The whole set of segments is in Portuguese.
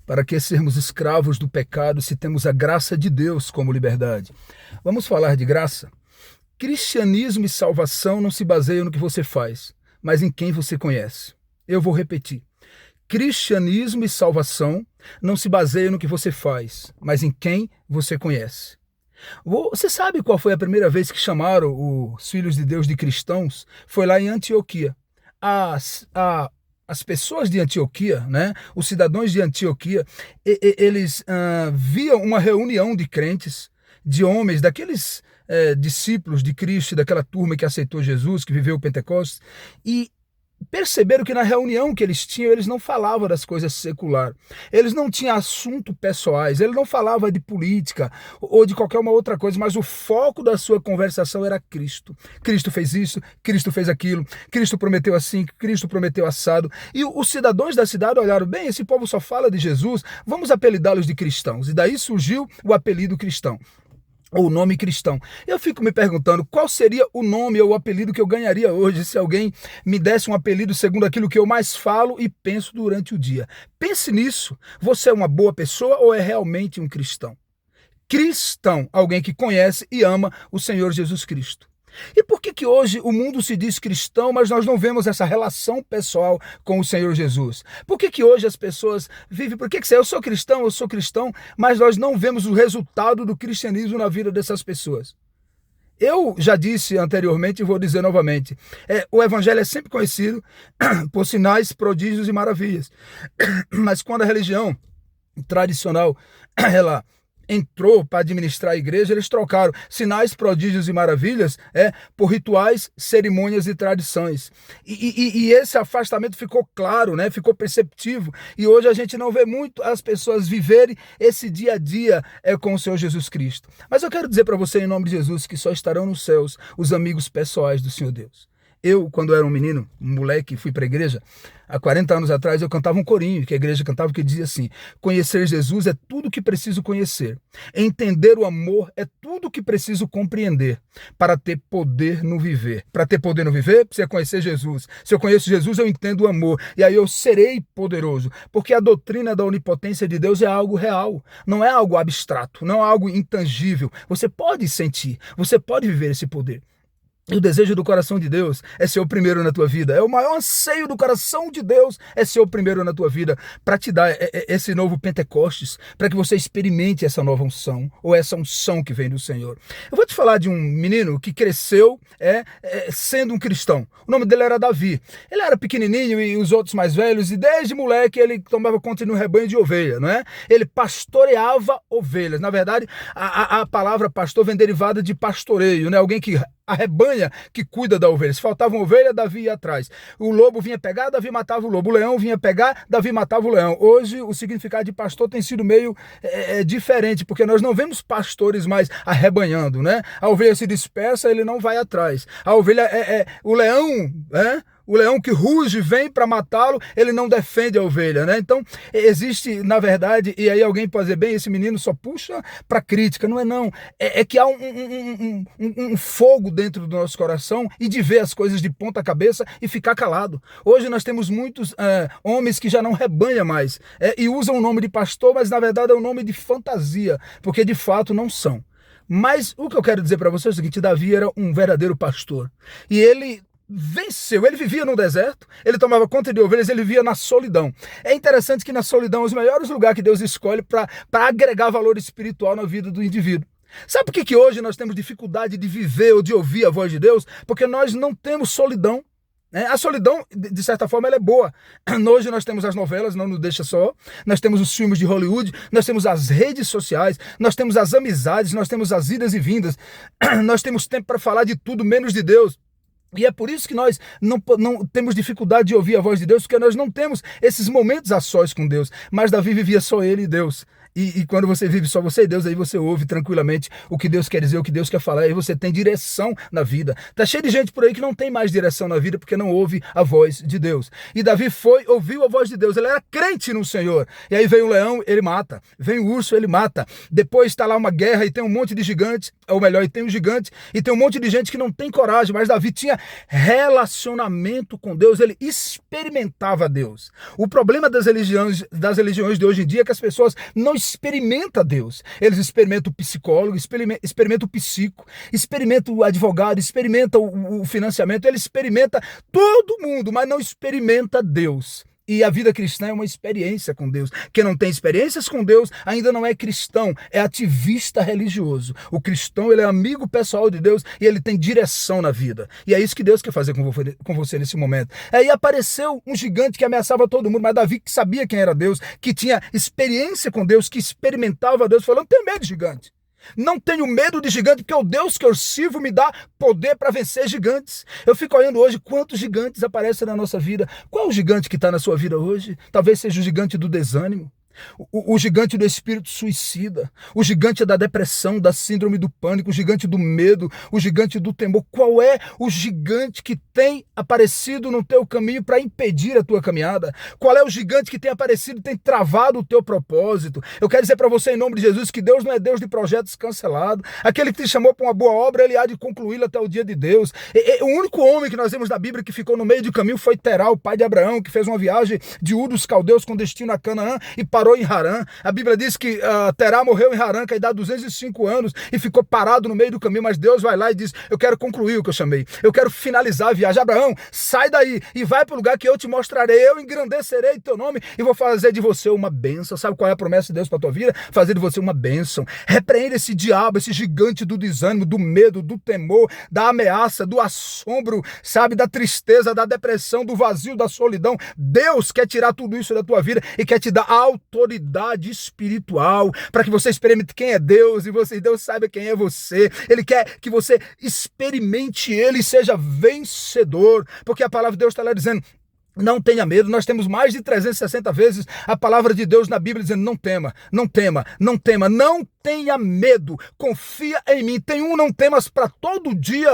Para que sermos escravos do pecado se temos a graça de Deus como liberdade? Vamos falar de graça? Cristianismo e salvação não se baseiam no que você faz, mas em quem você conhece. Eu vou repetir. Cristianismo e salvação não se baseiam no que você faz, mas em quem você conhece. Você sabe qual foi a primeira vez que chamaram os filhos de Deus de cristãos? Foi lá em Antioquia. As pessoas de Antioquia, né, os cidadãos de Antioquia, eles viam uma reunião de crentes, de homens, daqueles discípulos de Cristo, daquela turma que aceitou Jesus, que viveu o Pentecostes, e perceberam que na reunião que eles tinham, eles não falavam das coisas seculares. Eles não tinham assuntos pessoais, eles não falavam de política ou de qualquer uma outra coisa, mas o foco da sua conversação era Cristo. Cristo fez isso, Cristo fez aquilo, Cristo prometeu assim, Cristo prometeu assado. E os cidadãos da cidade olharam, bem, esse povo só fala de Jesus, vamos apelidá-los de cristãos. E daí surgiu o apelido cristão, ou o nome cristão. Eu fico me perguntando qual seria o nome ou o apelido que eu ganharia hoje se alguém me desse um apelido segundo aquilo que eu mais falo e penso durante o dia. Pense nisso. Você é uma boa pessoa ou é realmente um cristão? Cristão, alguém que conhece e ama o Senhor Jesus Cristo. E por que hoje o mundo se diz cristão, mas nós não vemos essa relação pessoal com o Senhor Jesus? Por que hoje as pessoas vivem, eu sou cristão, mas nós não vemos o resultado do cristianismo na vida dessas pessoas? Eu já disse anteriormente e vou dizer novamente, o evangelho é sempre conhecido por sinais, prodígios e maravilhas. Mas quando a religião tradicional, ela entrou para administrar a igreja, eles trocaram sinais, prodígios e maravilhas por rituais, cerimônias e tradições. E esse afastamento ficou claro, né? Ficou perceptível. E hoje a gente não vê muito as pessoas viverem esse dia a dia com o Senhor Jesus Cristo. Mas eu quero dizer para você, em nome de Jesus, que só estarão nos céus os amigos pessoais do Senhor Deus. Eu, quando era um menino, um moleque, fui para a igreja, há 40 anos atrás eu cantava um corinho, que a igreja cantava, que dizia assim: conhecer Jesus é tudo o que preciso conhecer. Entender o amor é tudo o que preciso compreender para ter poder no viver. Para ter poder no viver, precisa conhecer Jesus. Se eu conheço Jesus, eu entendo o amor. E aí eu serei poderoso. Porque a doutrina da onipotência de Deus é algo real. Não é algo abstrato, não é algo intangível. Você pode sentir, você pode viver esse poder. E o desejo do coração de Deus é ser o primeiro na tua vida. É o maior anseio do coração de Deus é ser o primeiro na tua vida, para te dar esse novo Pentecostes, para que você experimente essa nova unção, ou essa unção que vem do Senhor. Eu vou te falar de um menino que cresceu sendo um cristão. O nome dele era Davi. Ele era pequenininho e os outros mais velhos, e desde moleque ele tomava conta no rebanho de ovelha, não é? Ele pastoreava ovelhas. Na verdade, a palavra pastor vem derivada de pastoreio, né? Alguém que arrebanha, que cuida da ovelha. Se faltava uma ovelha, Davi ia atrás. O lobo vinha pegar, Davi matava o lobo. O leão vinha pegar, Davi matava o leão. Hoje, o significado de pastor tem sido meio diferente, porque nós não vemos pastores mais arrebanhando, né? A ovelha se dispersa, ele não vai atrás. A ovelha o leão, o leão que ruge vem para matá-lo, ele não defende a ovelha, né? Então, existe, na verdade, e aí alguém pode dizer, bem, esse menino só puxa para crítica. Não é não. É que há um fogo dentro do nosso coração e de ver as coisas de ponta cabeça e ficar calado. Hoje nós temos muitos homens que já não rebanham mais e usam o nome de pastor, mas na verdade é um nome de fantasia, porque de fato não são. Mas o que eu quero dizer para você é o seguinte: Davi era um verdadeiro pastor. E ele venceu, ele vivia no deserto, ele tomava conta de ovelhas, ele vivia na solidão. É interessante que na solidão, os melhores lugares que Deus escolhe para agregar valor espiritual na vida do indivíduo. Sabe por que hoje nós temos dificuldade de viver ou de ouvir a voz de Deus? Porque nós não temos solidão. A solidão, de certa forma, ela é boa. Hoje nós temos as novelas, não nos deixa só. Nós temos os filmes de Hollywood, nós temos as redes sociais, nós temos as amizades, nós temos as idas e vindas. Nós temos tempo para falar de tudo, menos de Deus. E é por isso que nós não temos dificuldade de ouvir a voz de Deus, porque nós não temos esses momentos a sós com Deus. Mas Davi vivia só ele e Deus. E quando você vive só você e Deus, aí você ouve tranquilamente o que Deus quer dizer, o que Deus quer falar, aí você tem direção na vida. Tá cheio de gente por aí que não tem mais direção na vida porque não ouve a voz de Deus. E Davi ouviu a voz de Deus, ele era crente no Senhor. E aí vem o leão, ele mata. Vem o urso, ele mata. Depois está lá uma guerra e tem um monte de gigantes, ou melhor, e tem um gigante, e tem um monte de gente que não tem coragem, mas Davi tinha Relacionamento com Deus, ele experimentava Deus. O problema das religiões de hoje em dia é que as pessoas não experimentam Deus. Eles experimentam o psicólogo, experimentam o psico, experimentam o advogado, experimentam o financiamento, ele experimenta todo mundo, mas não experimenta Deus. E a vida cristã é uma experiência com Deus. Quem não tem experiências com Deus ainda não é cristão, é ativista religioso. O cristão, ele é amigo pessoal de Deus e ele tem direção na vida. E é isso que Deus quer fazer com você nesse momento. Aí apareceu um gigante que ameaçava todo mundo, mas Davi, que sabia quem era Deus, que tinha experiência com Deus, que experimentava Deus, falou: não tem medo de gigante. Não tenho medo de gigante, porque o Deus que eu sirvo me dá poder para vencer gigantes. Eu fico olhando hoje quantos gigantes aparecem na nossa vida. Qual é o gigante que está na sua vida hoje? Talvez seja o gigante do desânimo. O gigante do espírito suicida, o gigante da depressão, da síndrome do pânico, o gigante do medo, o gigante do temor. Qual é o gigante que tem aparecido no teu caminho para impedir a tua caminhada? Qual é o gigante que tem aparecido e tem travado o teu propósito? Eu quero dizer para você, em nome de Jesus, que Deus não é Deus de projetos cancelados. Aquele que te chamou para uma boa obra, ele há de concluí-la até o dia de Deus. O único homem que nós vemos na Bíblia que ficou no meio do caminho foi Terá, o pai de Abraão, que fez uma viagem de Ur dos Caldeus com destino a Canaã e parou em Harã. A Bíblia diz que Terá morreu em Harã, que a idade de 205 anos, e ficou parado no meio do caminho, mas Deus vai lá e diz: eu quero concluir o que eu chamei, eu quero finalizar a viagem. Abraão, sai daí e vai para o lugar que eu te mostrarei, eu engrandecerei teu nome e vou fazer de você uma bênção. Sabe qual é a promessa de Deus para a tua vida? Fazer de você uma bênção. Repreende esse diabo, esse gigante do desânimo, do medo, do temor, da ameaça, do assombro, sabe, da tristeza, da depressão, do vazio, da solidão. Deus quer tirar tudo isso da tua vida e quer te dar autoridade espiritual para que você experimente quem é Deus e Deus saiba quem é você. Ele quer que você experimente Ele e seja vencedor, porque a palavra de Deus está lá dizendo: não tenha medo. Nós temos mais de 360 vezes a palavra de Deus na Bíblia dizendo: não tema, não tema, não tema, não tenha medo, confia em mim. Tem um não temas para todo dia,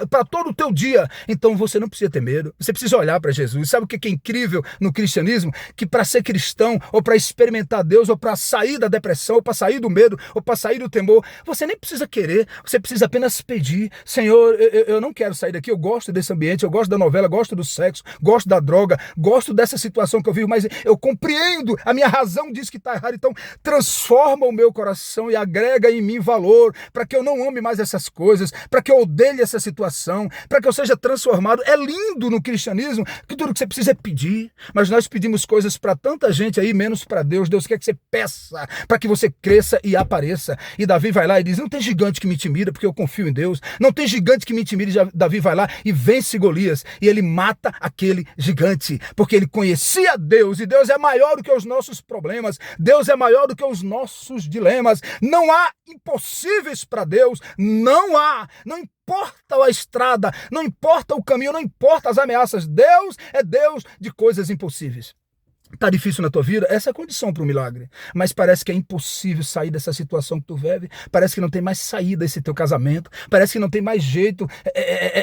para todo o teu dia. Então você não precisa ter medo, você precisa olhar para Jesus. Sabe o que é incrível no cristianismo? Que para ser cristão, ou para experimentar Deus, ou para sair da depressão, ou para sair do medo, ou para sair do temor, você nem precisa querer, você precisa apenas pedir: Senhor, eu não quero sair daqui, eu gosto desse ambiente, eu gosto da novela, gosto do sexo, gosto da droga, gosto dessa situação que eu vivo, mas eu compreendo, a minha razão diz que está errado. Então transforma o meu coração e agrega em mim valor, para que eu não ame mais essas coisas, para que eu odeie essa situação, para que eu seja transformado. É lindo no cristianismo que tudo que você precisa é pedir, mas nós pedimos coisas para tanta gente aí, menos para Deus. Deus quer que você peça, para que você cresça e apareça. E Davi vai lá e diz: não tem gigante que me intimida, porque eu confio em Deus. Não tem gigante que me intimide. Davi vai lá e vence Golias, e ele mata aquele gigante, porque ele conhecia Deus, e Deus é maior do que os nossos problemas, Deus é maior do que os nossos dilemas. Não há impossíveis para Deus, não há, não importa a estrada, não importa o caminho, não importa as ameaças, Deus é Deus de coisas impossíveis. Está difícil na tua vida? Essa é a condição para o milagre. Mas parece que é impossível sair dessa situação que tu vive. Parece que não tem mais saída esse teu casamento. Parece que não tem mais jeito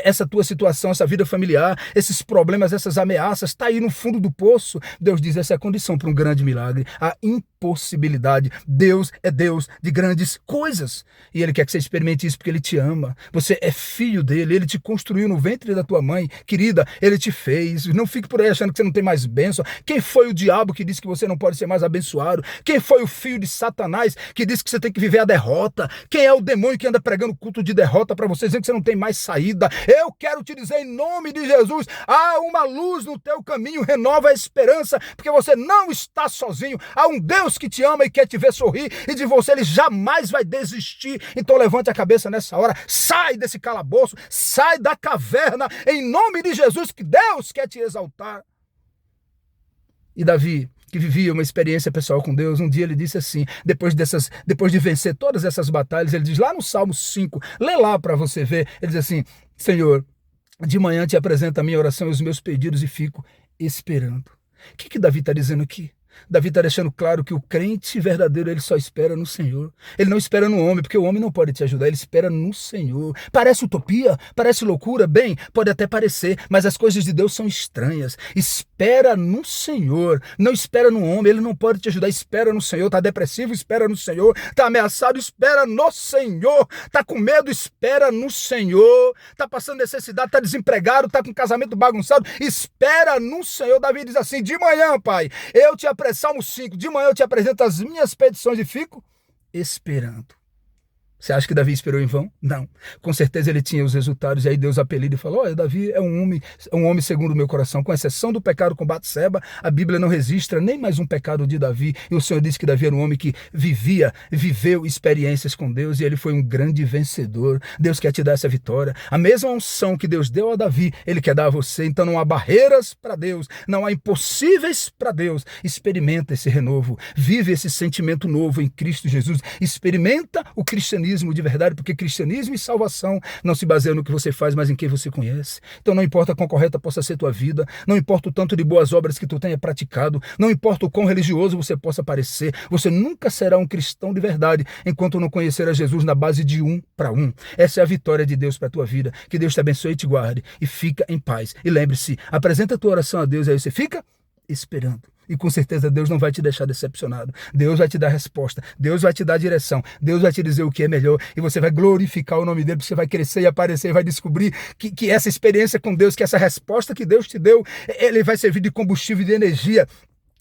essa tua situação, essa vida familiar, esses problemas, essas ameaças. Está aí no fundo do poço. Deus diz: essa é a condição para um grande milagre. A impossibilidade. Deus é Deus de grandes coisas. E Ele quer que você experimente isso porque Ele te ama. Você é filho dEle. Ele te construiu no ventre da tua mãe. Querida, Ele te fez. Não fique por aí achando que você não tem mais bênção. Quem foi o diabo que disse que você não pode ser mais abençoado? Quem foi o filho de Satanás que disse que você tem que viver a derrota? Quem é o demônio que anda pregando culto de derrota para você, dizendo que você não tem mais saída? Eu quero te dizer, em nome de Jesus, há uma luz no teu caminho, renova a esperança, porque você não está sozinho. Há um Deus que te ama e quer te ver sorrir, e de você Ele jamais vai desistir. Então levante a cabeça nessa hora, sai desse calabouço, sai da caverna, em nome de Jesus, que Deus quer te exaltar. E Davi, que vivia uma experiência pessoal com Deus, um dia ele disse assim, depois de vencer todas essas batalhas, ele diz lá no Salmo 5, lê lá para você ver, ele diz assim: Senhor, de manhã te apresento a minha oração e os meus pedidos e fico esperando. O que Davi está dizendo aqui? Davi está deixando claro que o crente verdadeiro, ele só espera no Senhor. Ele não espera no homem, porque o homem não pode te ajudar, ele espera no Senhor. Parece utopia? Parece loucura? Bem, pode até parecer, mas as coisas de Deus são estranhas. Espera no Senhor, não espera no homem, ele não pode te ajudar, espera no Senhor. Está depressivo? Espera no Senhor. Está ameaçado? Espera no Senhor. Está com medo? Espera no Senhor. Está passando necessidade? Está desempregado? Está com casamento bagunçado? Espera no Senhor. Davi diz assim, de manhã, Pai, eu te apresento, Salmo 5, de manhã eu te apresento as minhas petições e fico esperando. Você acha que Davi esperou em vão? Não. Com certeza ele tinha os resultados, e aí Deus apelida e falou, olha, Davi é um homem segundo o meu coração, com exceção do pecado com Batseba, a Bíblia não registra nem mais um pecado de Davi, e o Senhor disse que Davi era um homem que viveu experiências com Deus, e ele foi um grande vencedor. Deus quer te dar essa vitória. A mesma unção que Deus deu a Davi, ele quer dar a você. Então não há barreiras para Deus, não há impossíveis para Deus. Experimenta esse renovo, vive esse sentimento novo em Cristo Jesus, experimenta o cristianismo de verdade, porque cristianismo e salvação não se baseiam no que você faz, mas em quem você conhece. Então não importa quão correta possa ser tua vida, não importa o tanto de boas obras que tu tenha praticado, não importa o quão religioso você possa parecer, você nunca será um cristão de verdade enquanto não conhecer a Jesus na base de 1 para 1. Essa é a vitória de Deus para a tua vida. Que Deus te abençoe e te guarde, e fica em paz. E lembre-se, apresenta a tua oração a Deus, e aí você fica esperando. E com certeza Deus não vai te deixar decepcionado. Deus vai te dar resposta. Deus vai te dar direção. Deus vai te dizer o que é melhor. E você vai glorificar o nome dele, porque você vai crescer e aparecer e vai descobrir que essa experiência com Deus, que essa resposta que Deus te deu, ele vai servir de combustível e de energia.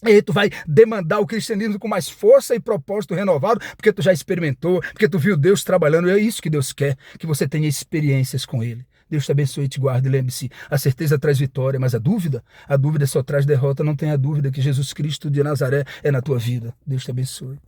E tu vai demandar o cristianismo com mais força e propósito renovado, porque tu já experimentou, porque tu viu Deus trabalhando. E é isso que Deus quer, que você tenha experiências com ele. Deus te abençoe e te guarde. Lembre-se, a certeza traz vitória, mas a dúvida só traz derrota. Não tenha dúvida que Jesus Cristo de Nazaré é na tua vida. Deus te abençoe.